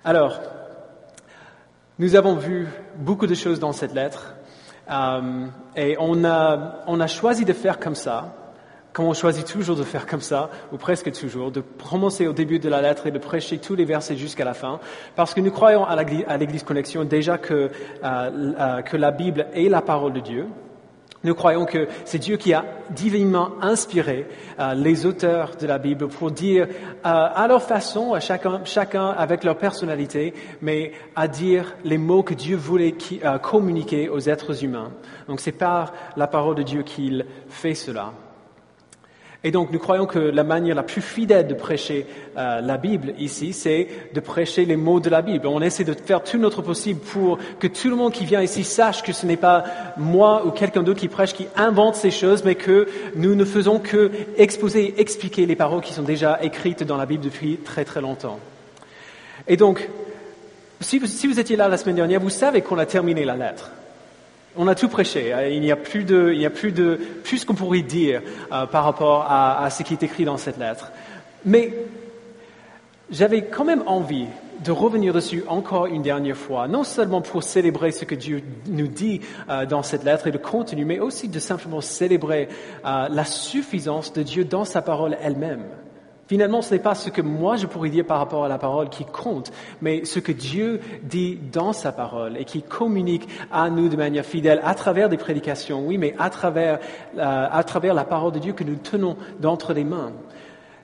Alors, nous avons vu beaucoup de choses dans cette lettre et on a choisi de faire comme ça, comme on choisit toujours de faire comme ça, ou presque toujours, de commencer au début de la lettre et de prêcher tous les versets jusqu'à la fin, parce que nous croyons à l'Église Connexion déjà que la Bible est la parole de Dieu. Nous croyons que c'est Dieu qui a divinement inspiré les auteurs de la Bible pour dire à leur façon, à chacun avec leur personnalité, mais à dire les mots que Dieu voulait communiquer aux êtres humains. Donc c'est par la parole de Dieu qu'il fait cela. Et donc, nous croyons que la manière la plus fidèle de prêcher la Bible ici, c'est de prêcher les mots de la Bible. On essaie de faire tout notre possible pour que tout le monde qui vient ici sache que ce n'est pas moi ou quelqu'un d'autre qui prêche, qui invente ces choses, mais que nous ne faisons que exposer et expliquer les paroles qui sont déjà écrites dans la Bible depuis très très longtemps. Et donc, si vous étiez là la semaine dernière, vous savez qu'on a terminé la lettre. On a tout prêché. Il n'y a plus qu'on pourrait dire par rapport à ce qui est écrit dans cette lettre. Mais j'avais quand même envie de revenir dessus encore une dernière fois, non seulement pour célébrer ce que Dieu nous dit dans cette lettre et le contenu, mais aussi de simplement célébrer la suffisance de Dieu dans sa parole elle-même. Finalement, ce n'est pas ce que moi je pourrais dire par rapport à la parole qui compte, mais ce que Dieu dit dans sa parole et qui communique à nous de manière fidèle à travers des prédications, oui, mais à travers la parole de Dieu que nous tenons d'entre les mains.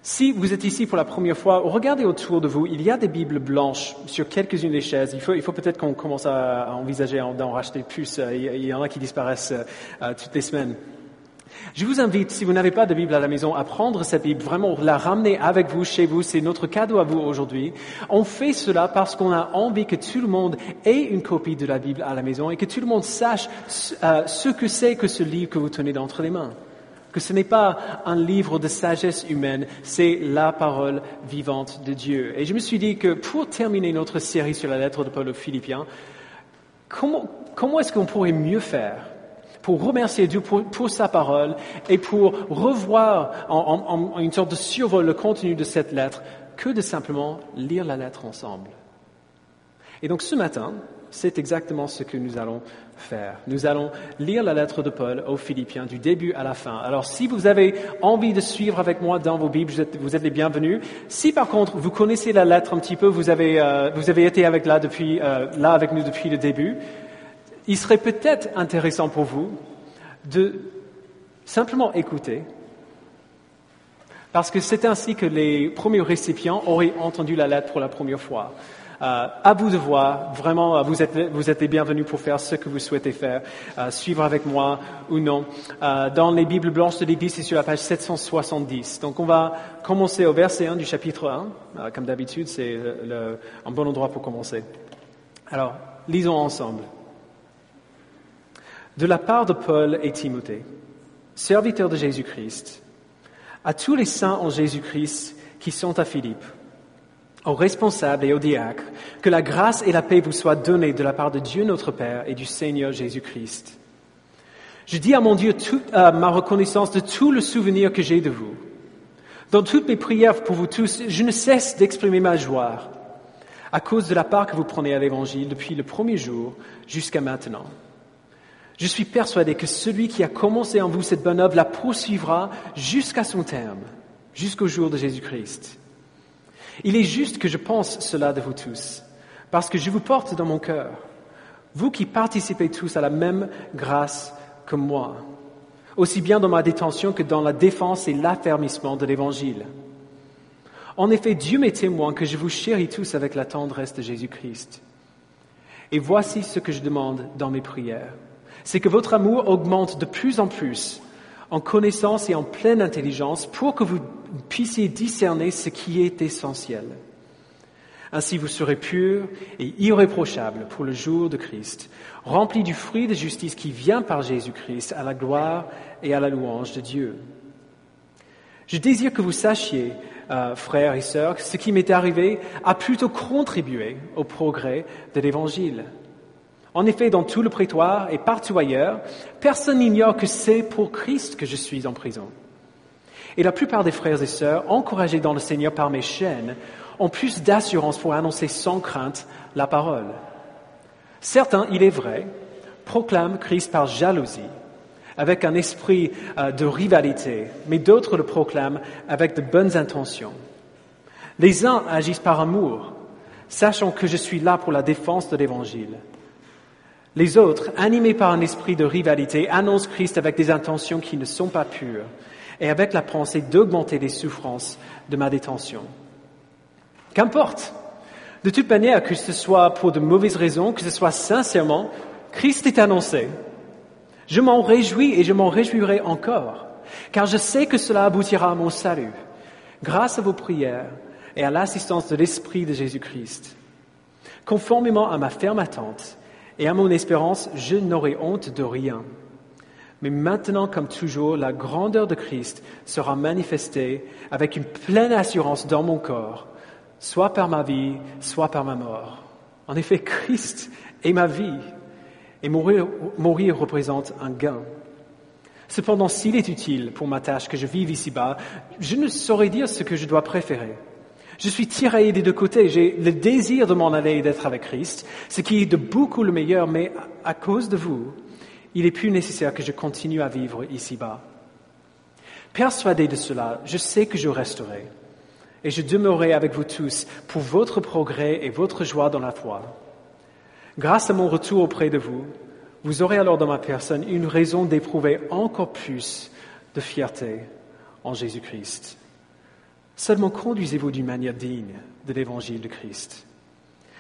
Si vous êtes ici pour la première fois, regardez autour de vous, il y a des Bibles blanches sur quelques-unes des chaises. Il faut peut-être qu'on commence à envisager d'en racheter plus. Il y en a qui disparaissent toutes les semaines. Je vous invite, si vous n'avez pas de Bible à la maison, à prendre cette Bible, vraiment la ramener avec vous chez vous. C'est notre cadeau à vous aujourd'hui. On fait cela parce qu'on a envie que tout le monde ait une copie de la Bible à la maison et que tout le monde sache ce que c'est que ce livre que vous tenez d'entre les mains. Que ce n'est pas un livre de sagesse humaine, c'est la parole vivante de Dieu. Et je me suis dit que pour terminer notre série sur la lettre de Paul aux Philippiens, comment est-ce qu'on pourrait mieux faire pour remercier Dieu pour sa parole et pour revoir en une sorte de survol le contenu de cette lettre que de simplement lire la lettre ensemble. Et donc ce matin, c'est exactement ce que nous allons faire. Nous allons lire la lettre de Paul aux Philippiens du début à la fin. Alors si vous avez envie de suivre avec moi dans vos Bibles, vous êtes les bienvenus. Si par contre vous connaissez la lettre un petit peu, vous avez été avec là avec nous depuis le début, il serait peut-être intéressant pour vous de simplement écouter, parce que c'est ainsi que les premiers récipients auraient entendu la lettre pour la première fois. À vous de voir, vraiment, vous êtes les bienvenus pour faire ce que vous souhaitez faire, suivre avec moi ou non. Dans les Bibles blanches de l'Église, c'est sur la page 770. Donc on va commencer au verset 1 du chapitre 1. Comme d'habitude, c'est un bon endroit pour commencer. Alors, lisons ensemble. De la part de Paul et Timothée, serviteurs de Jésus-Christ, à tous les saints en Jésus-Christ qui sont à Philippe, aux responsables et aux diacres, que la grâce et la paix vous soient données de la part de Dieu notre Père et du Seigneur Jésus-Christ. Je dis à mon Dieu toute ma reconnaissance de tout le souvenir que j'ai de vous. Dans toutes mes prières pour vous tous, je ne cesse d'exprimer ma joie à cause de la part que vous prenez à l'Évangile depuis le premier jour jusqu'à maintenant. Je suis persuadé que celui qui a commencé en vous cette bonne œuvre la poursuivra jusqu'à son terme, jusqu'au jour de Jésus-Christ. Il est juste que je pense cela de vous tous, parce que je vous porte dans mon cœur, vous qui participez tous à la même grâce que moi, aussi bien dans ma détention que dans la défense et l'affermissement de l'Évangile. En effet, Dieu m'est témoin que je vous chéris tous avec la tendresse de Jésus-Christ. Et voici ce que je demande dans mes prières. C'est que votre amour augmente de plus en plus en connaissance et en pleine intelligence pour que vous puissiez discerner ce qui est essentiel. Ainsi vous serez purs et irréprochables pour le jour de Christ, remplis du fruit de justice qui vient par Jésus-Christ à la gloire et à la louange de Dieu. Je désire que vous sachiez, frères et sœurs, que ce qui m'est arrivé a plutôt contribué au progrès de l'Évangile. En effet, dans tout le prétoire et partout ailleurs, personne n'ignore que c'est pour Christ que je suis en prison. Et la plupart des frères et sœurs, encouragés dans le Seigneur par mes chaînes, ont plus d'assurance pour annoncer sans crainte la parole. Certains, il est vrai, proclament Christ par jalousie, avec un esprit de rivalité, mais d'autres le proclament avec de bonnes intentions. Les uns agissent par amour, sachant que je suis là pour la défense de l'Évangile. Les autres, animés par un esprit de rivalité, annoncent Christ avec des intentions qui ne sont pas pures et avec la pensée d'augmenter les souffrances de ma détention. Qu'importe. De toute manière, que ce soit pour de mauvaises raisons, que ce soit sincèrement, Christ est annoncé. Je m'en réjouis et je m'en réjouirai encore, car je sais que cela aboutira à mon salut, grâce à vos prières et à l'assistance de l'Esprit de Jésus-Christ. Conformément à ma ferme attente et à mon espérance, je n'aurai honte de rien. Mais maintenant, comme toujours, la grandeur de Christ sera manifestée avec une pleine assurance dans mon corps, soit par ma vie, soit par ma mort. En effet, Christ est ma vie, et mourir représente un gain. Cependant, s'il est utile pour ma tâche que je vive ici-bas, je ne saurais dire ce que je dois préférer. Je suis tiraillé des deux côtés. J'ai le désir de m'en aller et d'être avec Christ, ce qui est de beaucoup le meilleur, mais à cause de vous, il est plus nécessaire que je continue à vivre ici-bas. Persuadé de cela, je sais que je resterai, et je demeurerai avec vous tous pour votre progrès et votre joie dans la foi. Grâce à mon retour auprès de vous, vous aurez alors dans ma personne une raison d'éprouver encore plus de fierté en Jésus-Christ. Seulement conduisez-vous d'une manière digne de l'évangile de Christ.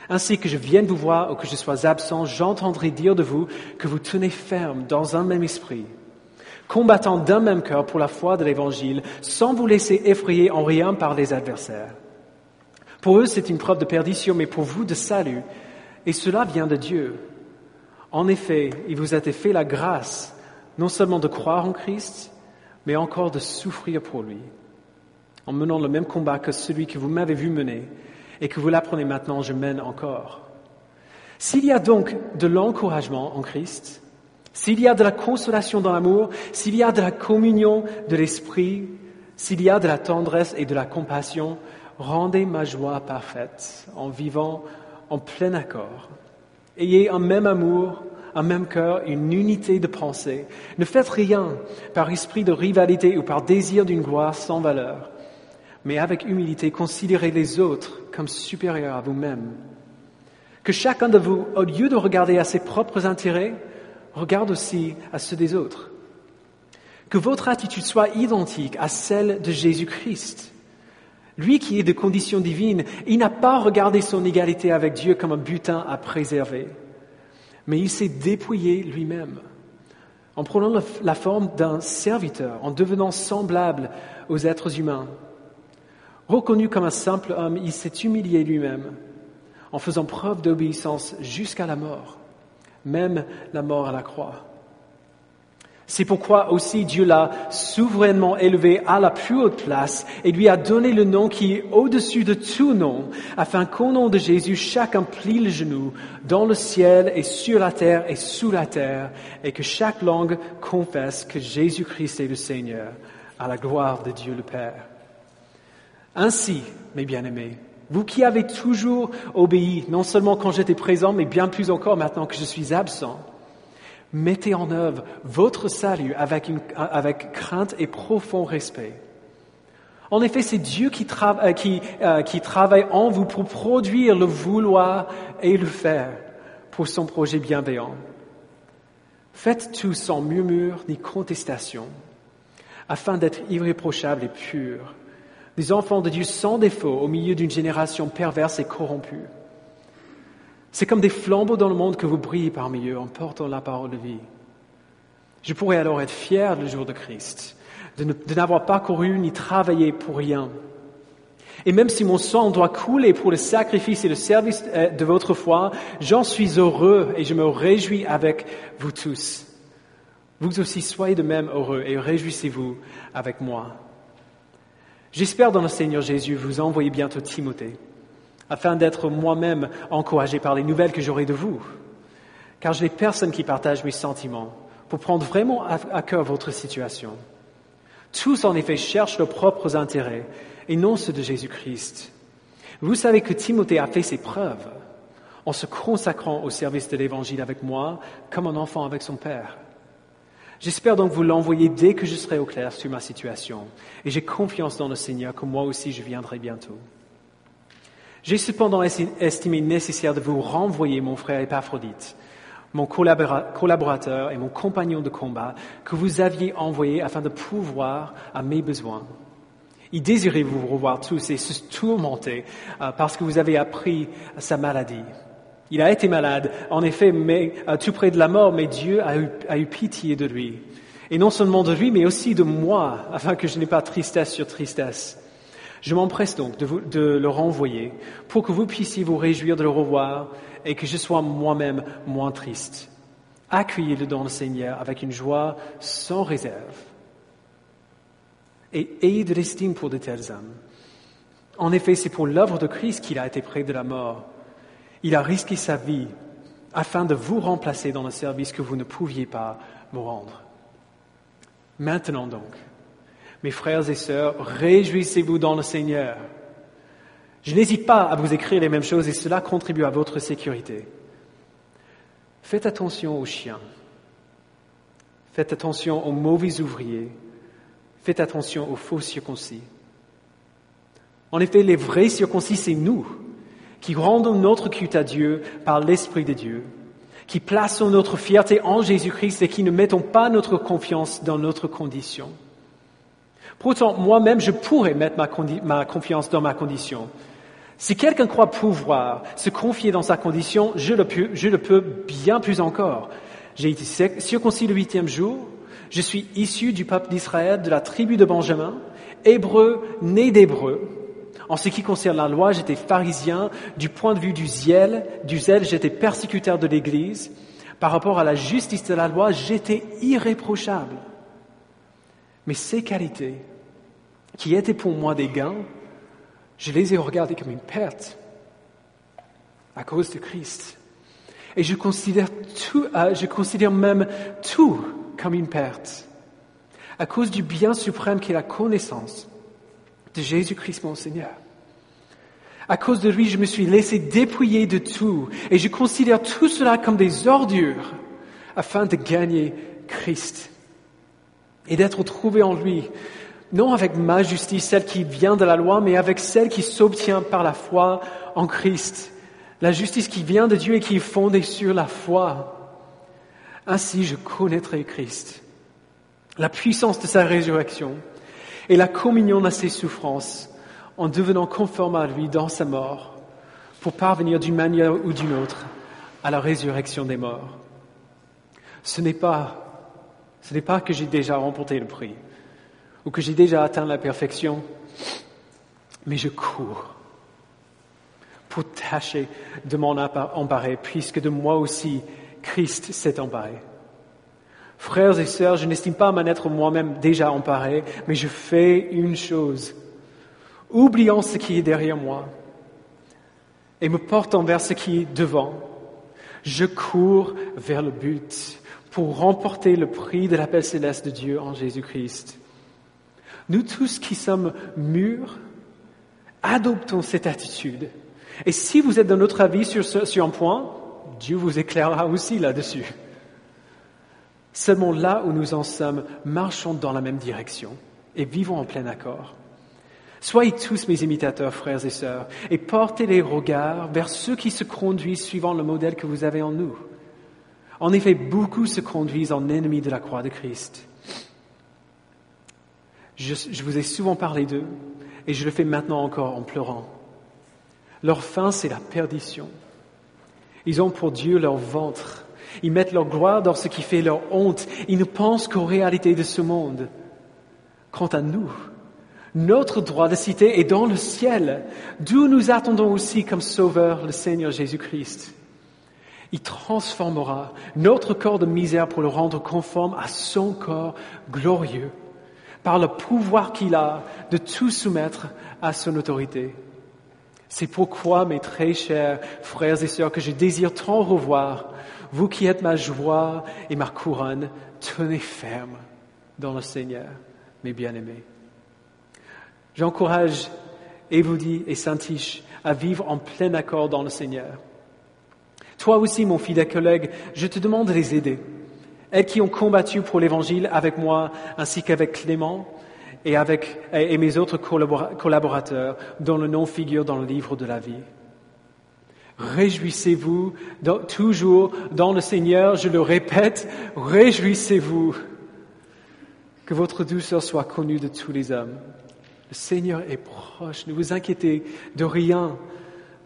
Ainsi que je vienne vous voir ou que je sois absent, j'entendrai dire de vous que vous tenez ferme dans un même esprit, combattant d'un même cœur pour la foi de l'évangile, sans vous laisser effrayer en rien par les adversaires. Pour eux, c'est une preuve de perdition, mais pour vous, de salut. Et cela vient de Dieu. En effet, il vous a été fait la grâce, non seulement de croire en Christ, mais encore de souffrir pour lui, en menant le même combat que celui que vous m'avez vu mener et que vous l'apprenez maintenant, je mène encore. S'il y a donc de l'encouragement en Christ, s'il y a de la consolation dans l'amour, s'il y a de la communion de l'esprit, s'il y a de la tendresse et de la compassion, rendez ma joie parfaite en vivant en plein accord. Ayez un même amour, un même cœur, une unité de pensée. Ne faites rien par esprit de rivalité ou par désir d'une gloire sans valeur, mais avec humilité, considérez les autres comme supérieurs à vous-même. Que chacun de vous, au lieu de regarder à ses propres intérêts, regarde aussi à ceux des autres. Que votre attitude soit identique à celle de Jésus-Christ. Lui qui est de condition divine, il n'a pas regardé son égalité avec Dieu comme un butin à préserver, mais il s'est dépouillé lui-même, en prenant la forme d'un serviteur, en devenant semblable aux êtres humains. Reconnu comme un simple homme, il s'est humilié lui-même, en faisant preuve d'obéissance jusqu'à la mort, même la mort à la croix. C'est pourquoi aussi Dieu l'a souverainement élevé à la plus haute place et lui a donné le nom qui est au-dessus de tout nom, afin qu'au nom de Jésus, chacun plie le genou dans le ciel et sur la terre et sous la terre, et que chaque langue confesse que Jésus-Christ est le Seigneur, à la gloire de Dieu le Père. Ainsi, mes bien-aimés, vous qui avez toujours obéi, non seulement quand j'étais présent, mais bien plus encore maintenant que je suis absent, mettez en œuvre votre salut avec crainte et profond respect. En effet, c'est Dieu qui travaille en vous pour produire le vouloir et le faire pour son projet bienveillant. Faites tout sans murmure ni contestation, afin d'être irréprochables et purs, des enfants de Dieu sans défaut au milieu d'une génération perverse et corrompue. C'est comme des flambeaux dans le monde que vous brillez parmi eux en portant la parole de vie. Je pourrais alors être fier le jour de Christ, de n'avoir pas couru ni travaillé pour rien. Et même si mon sang doit couler pour le sacrifice et le service de votre foi, j'en suis heureux et je me réjouis avec vous tous. Vous aussi soyez de même heureux et réjouissez-vous avec moi. J'espère dans le Seigneur Jésus vous envoyer bientôt Timothée, afin d'être moi-même encouragé par les nouvelles que j'aurai de vous. Car je n'ai personne qui partage mes sentiments pour prendre vraiment à cœur votre situation. Tous, en effet, cherchent leurs propres intérêts et non ceux de Jésus-Christ. Vous savez que Timothée a fait ses preuves en se consacrant au service de l'Évangile avec moi comme un enfant avec son père. J'espère donc vous l'envoyer dès que je serai au clair sur ma situation et j'ai confiance dans le Seigneur que moi aussi je viendrai bientôt. J'ai cependant estimé nécessaire de vous renvoyer mon frère Épaphrodite, mon collaborateur et mon compagnon de combat que vous aviez envoyé afin de pourvoir à mes besoins. Il désirait vous revoir tous et se tourmenter parce que vous avez appris sa maladie. Il a été malade, en effet, mais tout près de la mort, mais Dieu a eu pitié de lui. Et non seulement de lui, mais aussi de moi, afin que je n'ai pas tristesse sur tristesse. Je m'empresse donc de le renvoyer pour que vous puissiez vous réjouir de le revoir et que je sois moi-même moins triste. Accueillez-le dans le Seigneur avec une joie sans réserve. Et ayez de l'estime pour de tels hommes. En effet, c'est pour l'œuvre de Christ qu'il a été près de la mort. Il a risqué sa vie afin de vous remplacer dans le service que vous ne pouviez pas vous rendre. Maintenant donc, mes frères et sœurs, réjouissez-vous dans le Seigneur. Je n'hésite pas à vous écrire les mêmes choses et cela contribue à votre sécurité. Faites attention aux chiens. Faites attention aux mauvais ouvriers. Faites attention aux faux circoncis. En effet, les vrais circoncis, c'est nous, qui rendons notre culte à Dieu par l'Esprit de Dieu, qui plaçons notre fierté en Jésus-Christ et qui ne mettons pas notre confiance dans notre condition. Pourtant, moi-même, je pourrais mettre ma confiance dans ma condition. Si quelqu'un croit pouvoir se confier dans sa condition, je le peux bien plus encore. J'ai été circoncis le 8e jour, je suis issu du peuple d'Israël, de la tribu de Benjamin, hébreu, né d'hébreu. En ce qui concerne la loi, j'étais pharisien. Du point de vue du zèle, j'étais persécuteur de l'Église. Par rapport à la justice de la loi, j'étais irréprochable. Mais ces qualités, qui étaient pour moi des gains, je les ai regardées comme une perte à cause de Christ. Et je considère même tout comme une perte à cause du bien suprême qui est la connaissance de Jésus-Christ mon Seigneur. À cause de lui, je me suis laissé dépouiller de tout et je considère tout cela comme des ordures afin de gagner Christ et d'être trouvé en lui, non avec ma justice, celle qui vient de la loi, mais avec celle qui s'obtient par la foi en Christ, la justice qui vient de Dieu et qui est fondée sur la foi. Ainsi, je connaîtrai Christ, la puissance de sa résurrection et la communion de ses souffrances en devenant conforme à lui dans sa mort pour parvenir d'une manière ou d'une autre à la résurrection des morts. Ce n'est pas que j'ai déjà remporté le prix ou que j'ai déjà atteint la perfection, mais je cours pour tâcher de m'en emparer puisque de moi aussi Christ s'est emparé. Frères et sœurs, je n'estime pas m'en être moi-même déjà emparé, mais je fais une chose. Oubliant ce qui est derrière moi et me portant vers ce qui est devant, je cours vers le but pour remporter le prix de l'appel céleste de Dieu en Jésus-Christ. Nous tous qui sommes mûrs, adoptons cette attitude. Et si vous êtes de notre avis sur un point, Dieu vous éclairera aussi là-dessus. Seulement là où nous en sommes, marchons dans la même direction et vivons en plein accord. Soyez tous mes imitateurs, frères et sœurs, et portez les regards vers ceux qui se conduisent suivant le modèle que vous avez en nous. En effet, beaucoup se conduisent en ennemis de la croix de Christ. Je vous ai souvent parlé d'eux, et je le fais maintenant encore en pleurant. Leur fin, c'est la perdition. Ils ont pour Dieu leur ventre. Ils mettent leur gloire dans ce qui fait leur honte. Ils ne pensent qu'aux réalités de ce monde. Quant à nous, notre droit de cité est dans le ciel, d'où nous attendons aussi comme sauveur le Seigneur Jésus-Christ. Il transformera notre corps de misère pour le rendre conforme à son corps glorieux, par le pouvoir qu'il a de tout soumettre à son autorité. C'est pourquoi, mes très chers frères et sœurs, que je désire tant revoir, vous qui êtes ma joie et ma couronne, tenez ferme dans le Seigneur. mes bien-aimés. J'encourage Évodie et Saint-Tiche à vivre en plein accord dans le Seigneur. Toi aussi, mon fidèle collègue, je te demande de les aider. Elles qui ont combattu pour l'Évangile avec moi, ainsi qu'avec Clément et mes autres collaborateurs, dont le nom figure dans le livre de la vie. Réjouissez-vous toujours dans le Seigneur, je le répète, réjouissez-vous. Que votre douceur soit connue de tous les hommes. Le Seigneur est proche, ne vous inquiétez de rien,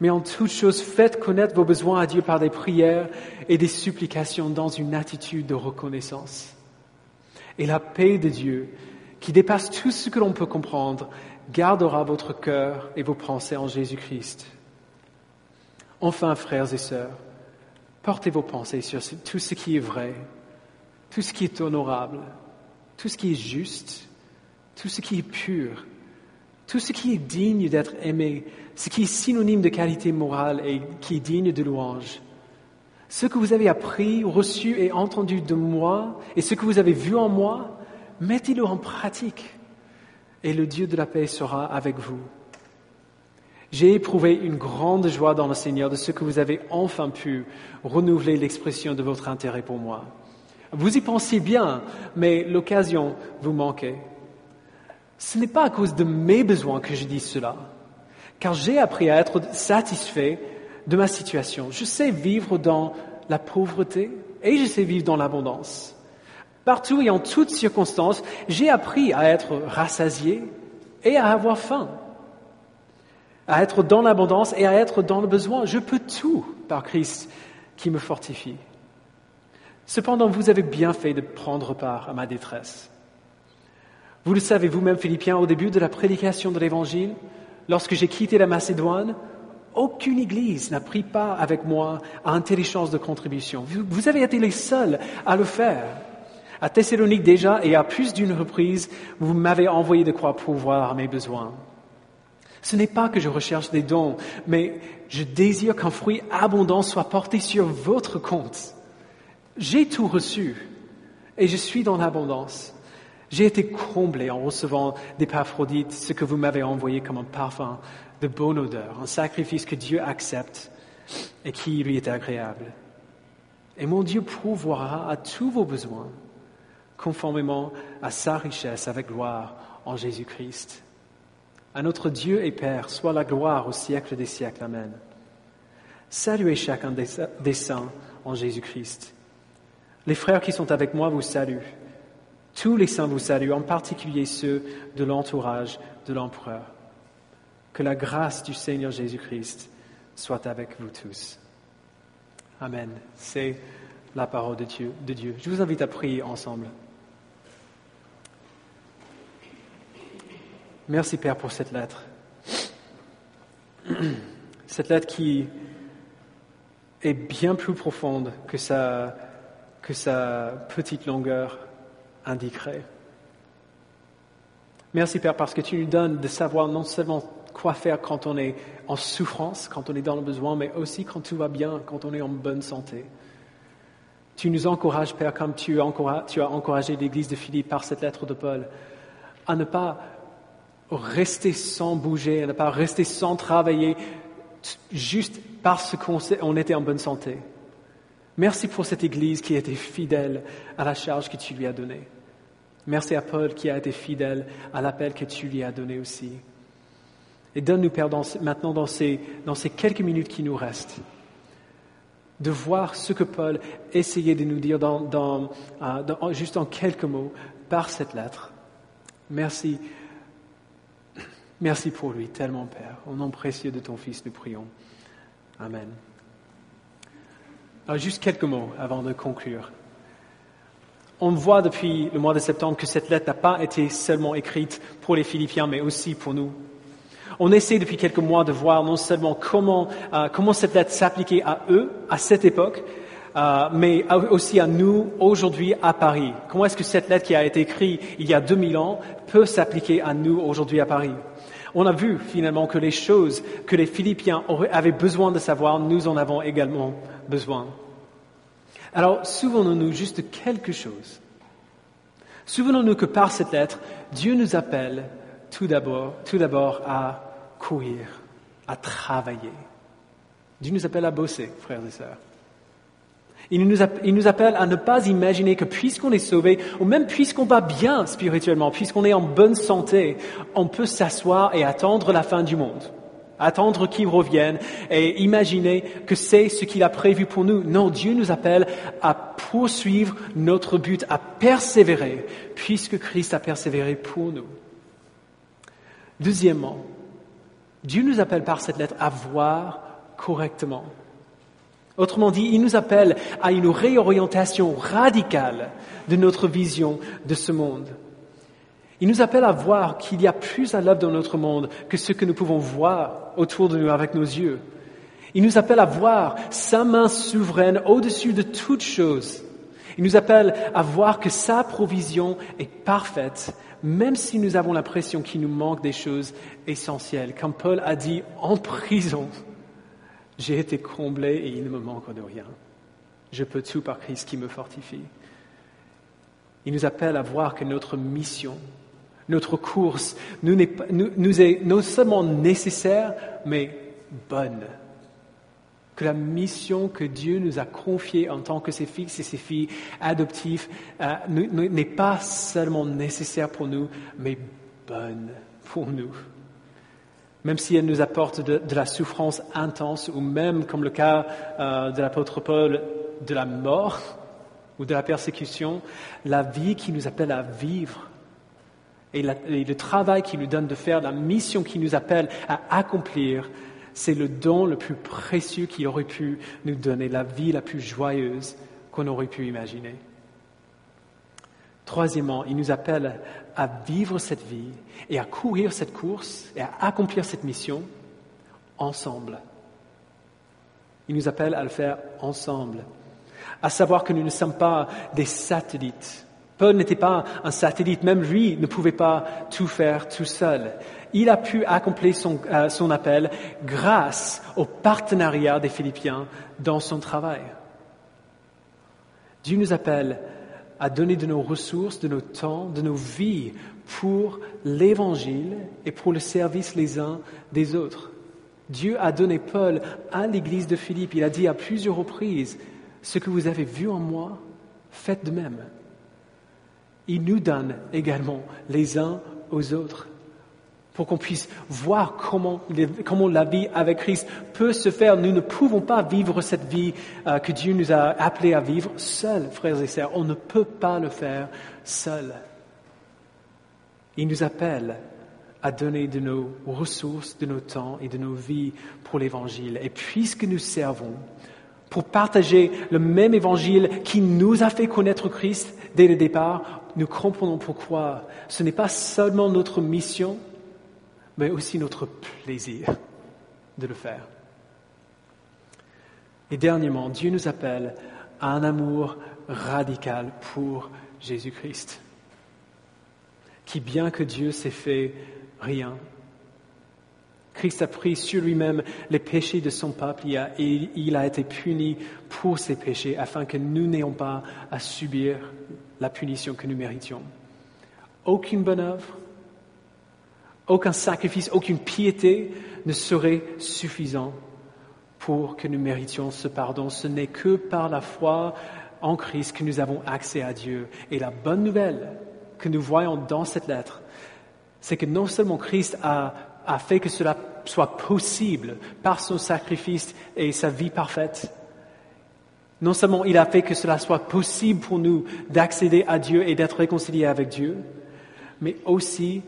mais en toute chose, faites connaître vos besoins à Dieu par des prières et des supplications dans une attitude de reconnaissance. Et la paix de Dieu, qui dépasse tout ce que l'on peut comprendre, gardera votre cœur et vos pensées en Jésus-Christ. Enfin, frères et sœurs, portez vos pensées sur tout ce qui est vrai, tout ce qui est honorable, tout ce qui est juste, tout ce qui est pur, tout ce qui est digne d'être aimé, ce qui est synonyme de qualité morale et qui est digne de louange. Ce que vous avez appris, reçu et entendu de moi, et ce que vous avez vu en moi, mettez-le en pratique, et le Dieu de la paix sera avec vous. J'ai éprouvé une grande joie dans le Seigneur de ce que vous avez enfin pu renouveler l'expression de votre intérêt pour moi. Vous y pensiez bien, mais l'occasion vous manquait. Ce n'est pas à cause de mes besoins que je dis cela, car j'ai appris à être satisfait de ma situation. Je sais vivre dans la pauvreté et je sais vivre dans l'abondance. Partout et en toutes circonstances, j'ai appris à être rassasié et à avoir faim, à être dans l'abondance et à être dans le besoin. Je peux tout par Christ qui me fortifie. Cependant, vous avez bien fait de prendre part à ma détresse. Vous le savez vous-même, Philippiens, au début de la prédication de l'Évangile, lorsque j'ai quitté la Macédoine, aucune église n'a pris part avec moi à un tel échange de contributions. Vous avez été les seuls à le faire. À Thessalonique déjà, et à plus d'une reprise, vous m'avez envoyé de quoi pourvoir à mes besoins. Ce n'est pas que je recherche des dons, mais je désire qu'un fruit abondant soit porté sur votre compte. J'ai tout reçu et je suis dans l'abondance. J'ai été comblé en recevant d'Épaphrodite ce que vous m'avez envoyé comme un parfum de bonne odeur, un sacrifice que Dieu accepte et qui lui est agréable. Et mon Dieu pourvoira à tous vos besoins, conformément à sa richesse avec gloire en Jésus-Christ. À notre Dieu et Père soit la gloire au siècle des siècles. Amen. Saluez chacun des saints en Jésus-Christ. Les frères qui sont avec moi vous saluent. Tous les saints vous saluent, en particulier ceux de l'entourage de l'empereur. Que la grâce du Seigneur Jésus-Christ soit avec vous tous. Amen. C'est la parole de Dieu. Je vous invite à prier ensemble. Merci Père pour cette lettre. Cette lettre qui est bien plus profonde que sa petite longueur indiquerait. Merci Père parce que tu nous donnes de savoir non seulement quoi faire quand on est en souffrance, quand on est dans le besoin, mais aussi quand tout va bien, quand on est en bonne santé. Tu nous encourages, Père, comme tu as encouragé l'Église de Philippe par cette lettre de Paul, à ne pas rester sans bouger, à ne pas rester sans travailler, juste parce qu'on était en bonne santé. Merci pour cette Église qui a été fidèle à la charge que tu lui as donnée. Merci à Paul qui a été fidèle à l'appel que tu lui as donné aussi. Et donne-nous, Père, maintenant dans ces quelques minutes qui nous restent, de voir ce que Paul essayait de nous dire juste en quelques mots par cette lettre. Merci pour lui, tellement, Père. Au nom précieux de ton Fils, nous prions. Amen. Alors, juste quelques mots avant de conclure. On voit depuis le mois de septembre que cette lettre n'a pas été seulement écrite pour les Philippiens, mais aussi pour nous. On essaie depuis quelques mois de voir non seulement comment cette lettre s'appliquait à eux, à cette époque, mais aussi à nous, aujourd'hui, à Paris. Comment est-ce que cette lettre qui a été écrite il y a 2000 ans peut s'appliquer à nous, aujourd'hui, à Paris? On a vu finalement que les choses que les Philippiens avaient besoin de savoir, nous en avons également besoin. Alors, souvenons-nous juste de quelque chose. Souvenons-nous que par cette lettre, Dieu nous appelle tout d'abord à courir, à travailler. Dieu nous appelle à bosser, frères et sœurs. Il nous appelle à ne pas imaginer que puisqu'on est sauvé, ou même puisqu'on va bien spirituellement, puisqu'on est en bonne santé, on peut s'asseoir et attendre la fin du monde, attendre qu'il revienne et imaginer que c'est ce qu'il a prévu pour nous. Non, Dieu nous appelle à poursuivre notre but, à persévérer, puisque Christ a persévéré pour nous. Deuxièmement, Dieu nous appelle par cette lettre à voir correctement. Autrement dit, il nous appelle à une réorientation radicale de notre vision de ce monde. Il nous appelle à voir qu'il y a plus à l'œuvre dans notre monde que ce que nous pouvons voir autour de nous avec nos yeux. Il nous appelle à voir sa main souveraine au-dessus de toutes choses. Il nous appelle à voir que sa provision est parfaite, même si nous avons l'impression qu'il nous manque des choses essentielles. Comme Paul a dit en prison, j'ai été comblé et il ne me manque de rien. Je peux tout par Christ qui me fortifie. Il nous appelle à voir que notre mission, notre course, nous est non seulement nécessaire, mais bonne. Que la mission que Dieu nous a confiée en tant que ses fils et ses filles adoptifs n'est pas seulement nécessaire pour nous, mais bonne pour nous. Même si elle nous apporte de la souffrance intense, ou même, comme le cas de l'apôtre Paul, de la mort ou de la persécution, la vie qui nous appelle à vivre et le travail qu'il nous donne de faire, la mission qu'il nous appelle à accomplir, c'est le don le plus précieux qu'il aurait pu nous donner, la vie la plus joyeuse qu'on aurait pu imaginer. Troisièmement, il nous appelle à vivre cette vie et à courir cette course et à accomplir cette mission ensemble. Il nous appelle à le faire ensemble, à savoir que nous ne sommes pas des satellites. Paul n'était pas un satellite, même lui ne pouvait pas tout faire tout seul. Il a pu accomplir son appel grâce au partenariat des Philippiens dans son travail. Dieu nous appelle à donner de nos ressources, de nos temps, de nos vies pour l'Évangile et pour le service les uns des autres. Dieu a donné Paul à l'église de Philippe. Il a dit à plusieurs reprises, « Ce que vous avez vu en moi, faites de même. » Il nous donne également les uns aux autres pour qu'on puisse voir comment la vie avec Christ peut se faire. Nous ne pouvons pas vivre cette vie que Dieu nous a appelés à vivre seuls, frères et sœurs. On ne peut pas le faire seul. Il nous appelle à donner de nos ressources, de nos temps et de nos vies pour l'Évangile. Et puisque nous servons pour partager le même Évangile qui nous a fait connaître Christ dès le départ, nous comprenons pourquoi ce n'est pas seulement notre mission, mais aussi notre plaisir de le faire. Et dernièrement, Dieu nous appelle à un amour radical pour Jésus-Christ, qui, bien que Dieu s'ait fait rien, Christ a pris sur lui-même les péchés de son peuple et il a été puni pour ses péchés afin que nous n'ayons pas à subir la punition que nous méritions. Aucune bonne œuvre, aucun sacrifice, aucune piété ne serait suffisant pour que nous méritions ce pardon. Ce n'est que par la foi en Christ que nous avons accès à Dieu. Et la bonne nouvelle que nous voyons dans cette lettre, c'est que non seulement Christ a fait que cela soit possible par son sacrifice et sa vie parfaite, non seulement il a fait que cela soit possible pour nous d'accéder à Dieu et d'être réconciliés avec Dieu, mais aussi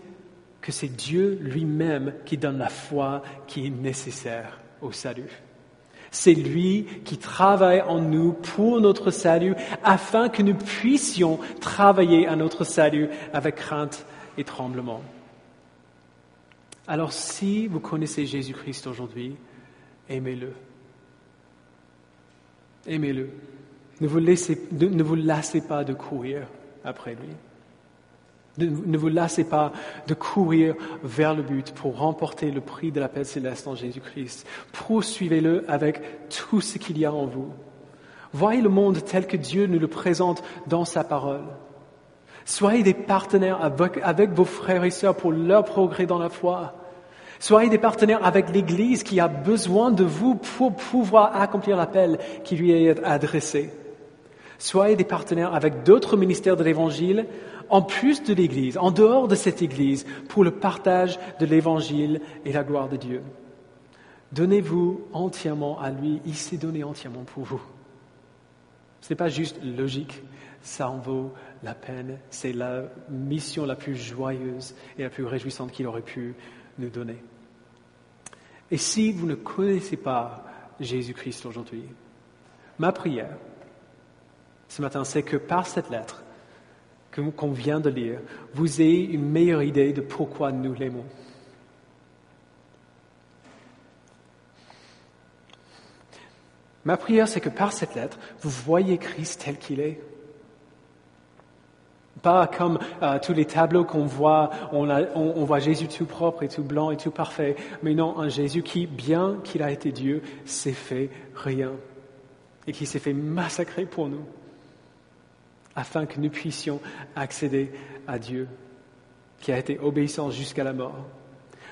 que c'est Dieu lui-même qui donne la foi qui est nécessaire au salut. C'est lui qui travaille en nous pour notre salut afin que nous puissions travailler à notre salut avec crainte et tremblement. Alors si vous connaissez Jésus-Christ aujourd'hui, aimez-le. Aimez-le. Ne vous lassez pas de courir après lui. Ne vous lassez pas de courir vers le but pour remporter le prix de la paix céleste en Jésus-Christ. Poursuivez-le avec tout ce qu'il y a en vous. Voyez le monde tel que Dieu nous le présente dans sa parole. Soyez des partenaires avec vos frères et sœurs pour leur progrès dans la foi. Soyez des partenaires avec l'Église qui a besoin de vous pour pouvoir accomplir l'appel qui lui est adressé. Soyez des partenaires avec d'autres ministères de l'Évangile, en plus de l'Église, en dehors de cette Église, pour le partage de l'Évangile et la gloire de Dieu. Donnez-vous entièrement à lui, il s'est donné entièrement pour vous. Ce n'est pas juste logique, ça en vaut la peine. C'est la mission la plus joyeuse et la plus réjouissante qu'il aurait pu nous donner. Et si vous ne connaissez pas Jésus-Christ aujourd'hui, ma prière ce matin, c'est que par cette lettre qu'on vient de lire, vous ayez une meilleure idée de pourquoi nous l'aimons. Ma prière, c'est que par cette lettre, vous voyez Christ tel qu'il est. Pas comme tous les tableaux qu'on voit, on voit Jésus tout propre et tout blanc et tout parfait, mais non, un Jésus qui, bien qu'il a été Dieu, s'est fait rien et qui s'est fait massacrer pour nous, afin que nous puissions accéder à Dieu, qui a été obéissant jusqu'à la mort.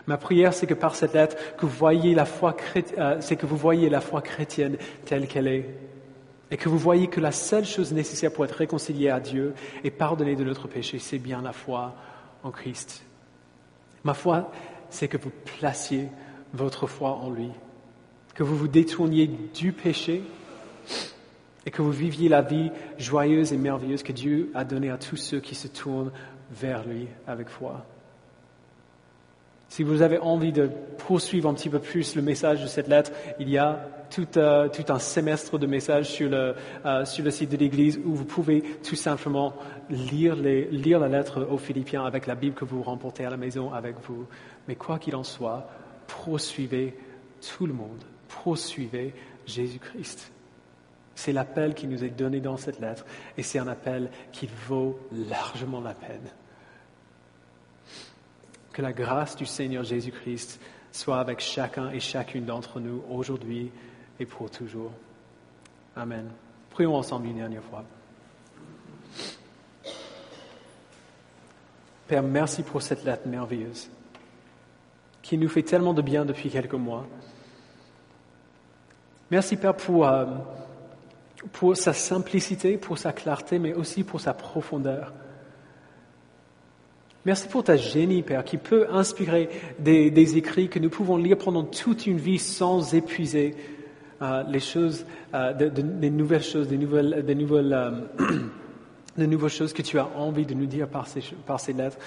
Ma prière, c'est que par cette lettre, que vous voyez la foi chrétienne telle qu'elle est, et que vous voyez que la seule chose nécessaire pour être réconcilié à Dieu et pardonné de notre péché, c'est bien la foi en Christ. Ma foi, c'est que vous placiez votre foi en lui, que vous vous détourniez du péché et que vous viviez la vie joyeuse et merveilleuse que Dieu a donnée à tous ceux qui se tournent vers lui avec foi. Si vous avez envie de poursuivre un petit peu plus le message de cette lettre, il y a tout un semestre de messages sur le site de l'Église où vous pouvez tout simplement lire la lettre aux Philippiens avec la Bible que vous remportez à la maison avec vous. Mais quoi qu'il en soit, poursuivez tout le monde, poursuivez Jésus-Christ. C'est l'appel qui nous est donné dans cette lettre et c'est un appel qui vaut largement la peine. Que la grâce du Seigneur Jésus-Christ soit avec chacun et chacune d'entre nous aujourd'hui et pour toujours. Amen. Prions ensemble une dernière fois. Père, merci pour cette lettre merveilleuse qui nous fait tellement de bien depuis quelques mois. Merci, Père, pour sa simplicité, pour sa clarté, mais aussi pour sa profondeur. Merci pour ta génie, Père, qui peut inspirer des écrits que nous pouvons lire pendant toute une vie sans épuiser les choses, des nouvelles choses, des nouvelles choses que tu as envie de nous dire par ces lettres.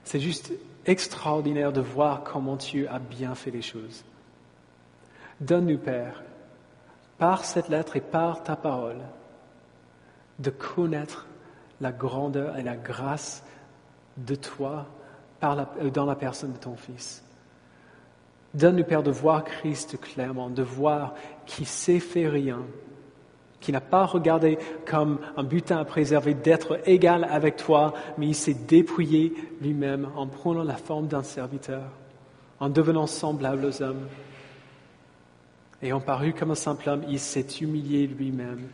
C'est juste extraordinaire de voir comment tu as bien fait les choses. Donne-nous, Père, par cette lettre et par ta parole, de connaître la grandeur et la grâce de toi dans la personne de ton Fils. Donne-nous, Père, de voir Christ clairement, de voir qu'il s'est fait rien, qui n'a pas regardé comme un butin à préserver d'être égal avec toi, mais il s'est dépouillé lui-même en prenant la forme d'un serviteur, en devenant semblable aux hommes. Ayant paru comme un simple homme, il s'est humilié lui-même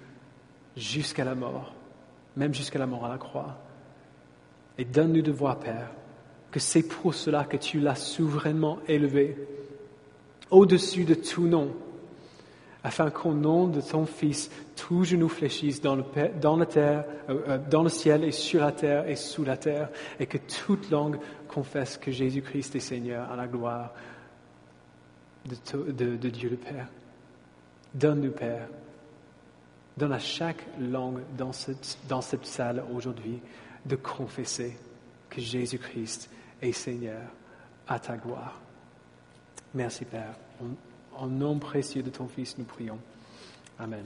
jusqu'à la mort, même jusqu'à la mort à la croix. Et donne-nous de voir, Père, que c'est pour cela que tu l'as souverainement élevé au-dessus de tout nom, afin qu'au nom de ton Fils, tout genou fléchisse dans le ciel et sur la terre et sous la terre, et que toute langue confesse que Jésus-Christ est Seigneur à la gloire de Dieu le Père. Donne-nous, Père, donne à chaque langue dans cette salle aujourd'hui de confesser que Jésus-Christ est Seigneur à ta gloire. Merci, Père. En nom précieux de ton Fils, nous prions. Amen.